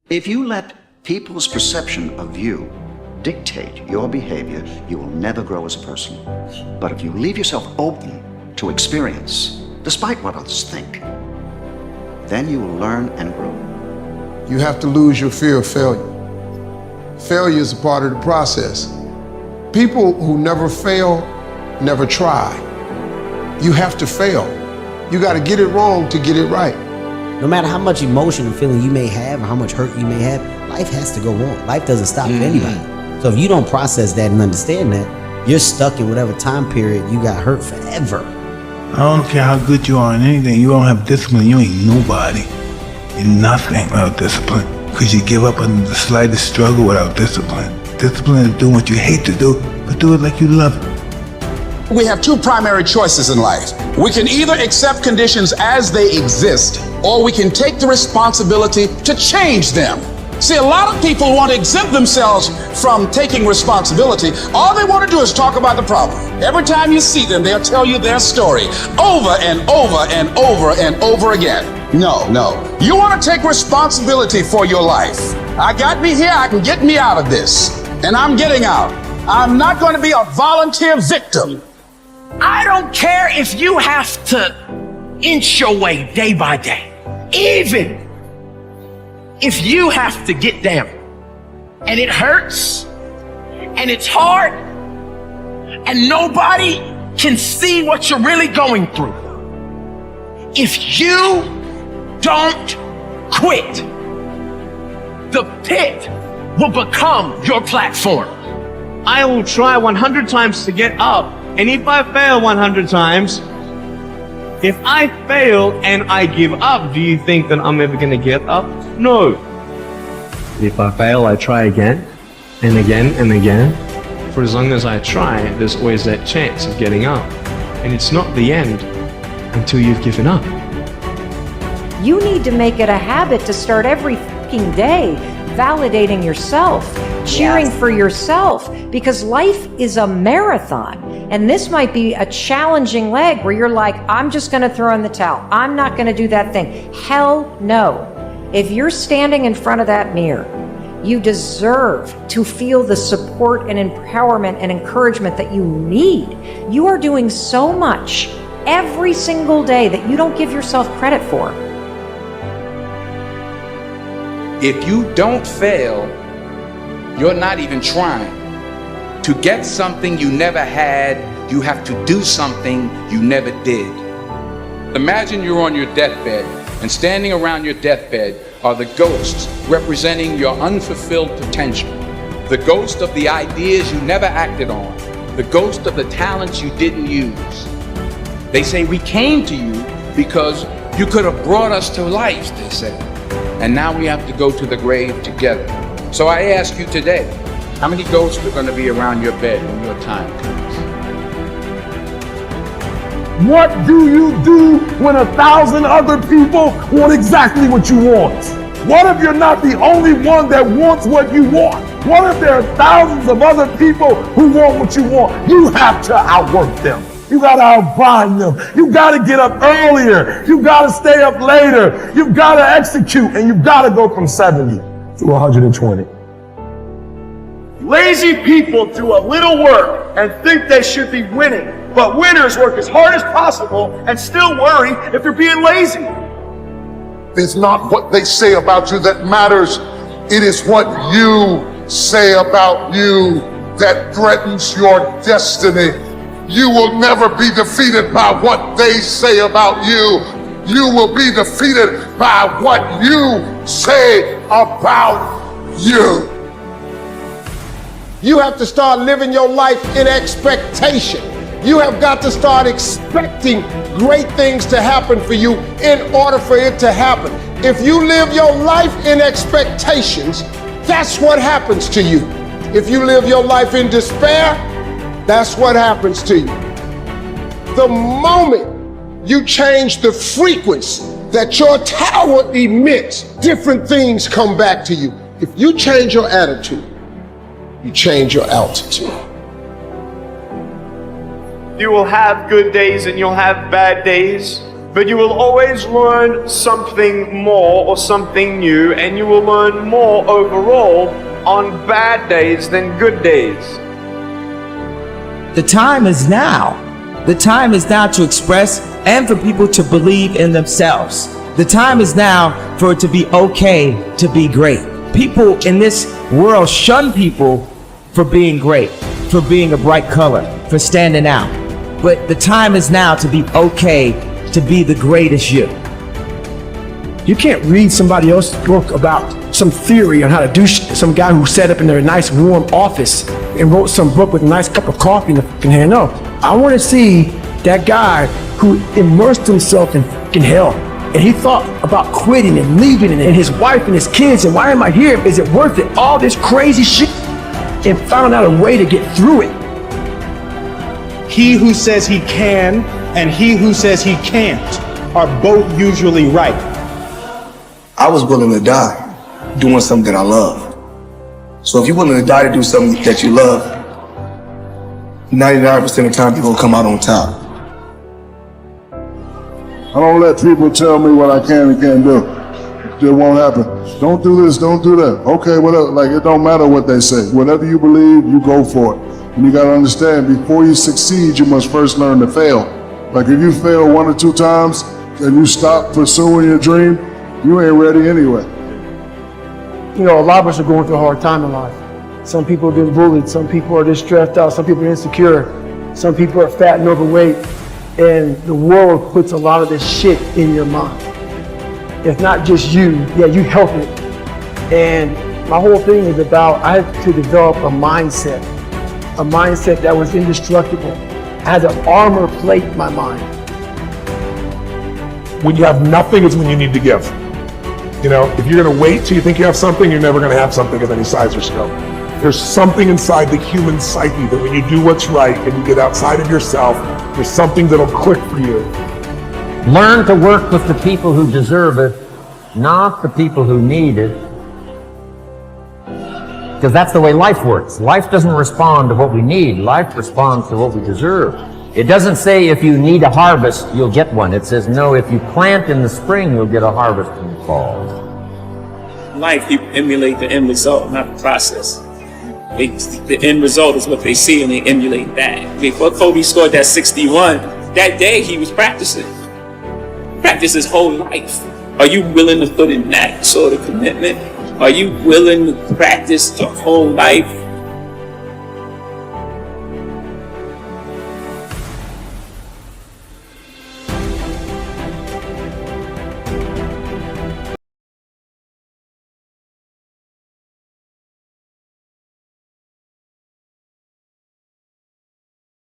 If you let people's perception of you dictate your behavior, you will never grow as a person. But if you leave yourself open to experience, despite what others think, then you will learn and grow. You have to lose your fear of failure. Failure is a part of the process. People who never fail, never try. You have to fail. You got to get it wrong to get it right. No matter how much emotion and feeling you may have or how much hurt you may have, life has to go on. Life doesn't stop for anybody. So if you don't process that and understand that, you're stuck in whatever time period you got hurt forever. I don't care how good you are in anything, you don't have discipline, you ain't nobody. You're nothing without discipline. Because you give up under the slightest struggle without discipline. Discipline is doing what you hate to do, but do it like you love it. We have two primary choices in life. We can either accept conditions as they exist, or we can take the responsibility to change them. See, a lot of people want to exempt themselves from taking responsibility. All they want to do is talk about the problem. Every time you see them, they'll tell you their story over and over and over and over again. No. You want to take responsibility for your life. I got me here, I can get me out of this. And I'm getting out. I'm not going to be a volunteer victim. I don't care if you have to inch your way day by day. Even if you have to get down and it hurts and it's hard and nobody can see what you're really going through. If you don't quit, the pit will become your platform. I will try 100 times to get up, and if I fail 100 times, if I fail and I give up, do you think that I'm ever gonna get up? No. If I fail, I try again, and again, and again. For as long as I try, there's always that chance of getting up. And it's not the end until you've given up. You need to make it a habit to start every fucking day validating yourself, cheering for yourself, because life is a marathon. And this might be a challenging leg where you're like, I'm just going to throw in the towel. I'm not going to do that thing. Hell no. If you're standing in front of that mirror, you deserve to feel the support and empowerment and encouragement that you need. You are doing so much every single day that you don't give yourself credit for. If you don't fail, you're not even trying. To get something you never had, you have to do something you never did. Imagine you're on your deathbed, and standing around your deathbed are the ghosts representing your unfulfilled potential. The ghost of the ideas you never acted on. The ghost of the talents you didn't use. They say, we came to you because you could have brought us to life, they say. And now we have to go to the grave together. So I ask you today, how many ghosts are going to be around your bed when your time comes? What do you do when 1,000 other people want exactly what you want? What if you're not the only one that wants what you want? What if there are thousands of other people who want what you want? You have to outwork them. You gotta outbind them. You gotta get up earlier. You gotta stay up later. You gotta execute, and you gotta go from 70 to 120. Lazy people do a little work and think they should be winning, but winners work as hard as possible and still worry if they're being lazy. It's not what they say about you that matters. It is what you say about you that threatens your destiny. You will never be defeated by what they say about you. You will be defeated by what you say about you. You have to start living your life in expectation. You have got to start expecting great things to happen for you in order for it to happen. If you live your life in expectations, that's what happens to you. If you live your life in despair, that's what happens to you. The moment you change the frequency that your tower emits, different things come back to you. If you change your attitude, you change your altitude. You will have good days and you'll have bad days, But you will always learn something more or something new, and you will learn more overall on bad days than good days. The time is now. The time is now to express and for people to believe in themselves. The time is now for it to be okay to be great. People in this world shun people for being great, for being a bright color, for standing out. But the time is now to be okay to be the greatest you. You can't read somebody else's book about some theory on how to do some guy who sat up in their nice warm office and wrote some book with a nice cup of coffee in the fucking hand. No, I want to see that guy who immersed himself in fucking hell. And he thought about quitting and leaving and his wife and his kids and why am I here? Is it worth it? All this crazy shit. And found out a way to get through it. He who says he can and he who says he can't are both usually right. I was willing to die doing something that I love. So if you're willing to die to do something that you love, 99% of the time you're gonna come out on top. I don't let people tell me what I can and can't do. It won't happen. Don't do this, don't do that. Okay, whatever. Like, it don't matter what they say. Whatever you believe, you go for it. And you gotta understand, before you succeed, you must first learn to fail. Like, if you fail 1 or 2 times and you stop pursuing your dream, you ain't ready anyway. You know, a lot of us are going through a hard time in life. Some people have been bullied, some people are just stressed out, some people are insecure, some people are fat and overweight, and the world puts a lot of this shit in your mind. If not just you, yeah, you help it. And my whole thing is about, I had to develop a mindset that was indestructible. I had to armor plate my mind. When you have nothing is when you need to give. You know, if you're gonna wait till you think you have something, you're never gonna have something of any size or scope. There's something inside the human psyche that when you do what's right and you get outside of yourself, there's something that'll click for you. Learn to work with the people who deserve it, not the people who need it. Because that's the way life works. Life doesn't respond to what we need. Life responds to what we deserve. It doesn't say if you need a harvest, you'll get one. It says, no, if you plant in the spring, you'll get a harvest in the fall. Life, people emulate the end result, not the process. The end result is what they see and they emulate that. Before Kobe scored that 61, that day he was practicing. Practice his whole life. Are you willing to put in that sort of commitment? Are you willing to practice the whole life